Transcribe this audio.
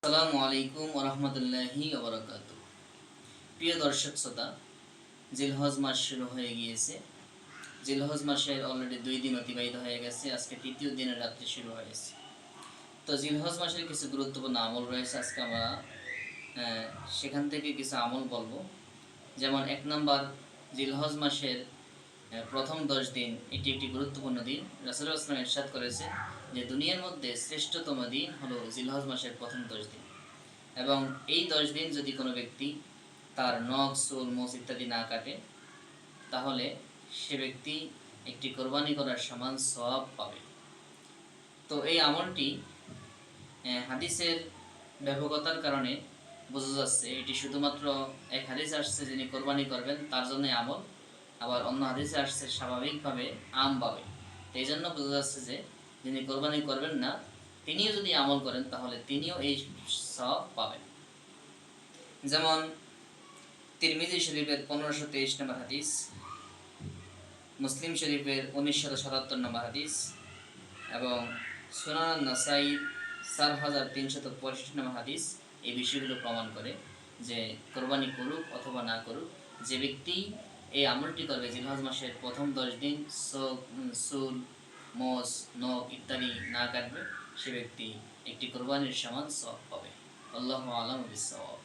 আসসালামু আলাইকুম ওরহমতুল্লাহি ওবরাকাতু। প্রিয় দর্শক শ্রোতা, জিলহজ মাস শুরু হয়ে গিয়েছে। জিলহজ মাসের অলরেডি 2 দিন অতিবাহিত হয়ে গেছে। আজকে তৃতীয় দিনের রাত্রি শুরু হয়েছে। তো জিলহজ মাসের কিছু গুরুত্বপূর্ণ আমল রয়েছে। আজকে আমরা সেখান থেকে কিছু আমল বলবো। যেমন 1 নম্বর, জিলহজ মাসের প্রথম 10 দিন এটি একটি গুরুত্বপূর্ণ দিন। রাসূলুল্লাহ সাল্লাল্লাহু আলাইহি ওয়াসাল্লাম ইরশাদ করেছেন যে দুনিয়ার মধ্যে শ্রেষ্ঠতম দিন হলো জিলহজ মাসের প্রথম 10 দিন। এবং এই 10 দিন যদি কোনো ব্যক্তি তার নখ, চুল, মোচ ইত্যাদি না কাটে, তাহলে সে ব্যক্তি একটি কোরবানি করার সমান সওয়াব পাবে। তো এই আমলটি হাদিসের ব্যাপকতার কারণে বোঝা যাচ্ছে এটি শুধুমাত্র এক হাদিসে আসছে যিনি কোরবানি করবেন তার জন্য আমল, আবার অন্য হাদিসে আসছে স্বাভাবিকভাবে আমভাবে। তো এই জন্য বোঝা যাচ্ছে যে যিনি কোরবানি করবেন না তিনিও যদি আমল করেন তাহলে তিনিও এই সওয়াব পাবেন। যেমন তিরমিজি শরীফের 1523 নম্বর হাদিস, মুসলিম শরীফের 1977 নম্বর হাদিস এবং সুনান নাসাই 4365 নম্বর হাদিস এই বিষয়গুলো প্রমাণ করে যে কোরবানি করুক অথবা না করুক, যে ব্যক্তি এই আমলটি করবে জিলহজ মাসের প্রথম 10 দিন চুল, মোচ, নখ ইত্যাদি না কাটবে, সে ব্যক্তি একটি কোরবানির সমান সওয়াব পাবে। আল্লাহু আ'লামু বিস-সাওয়াব।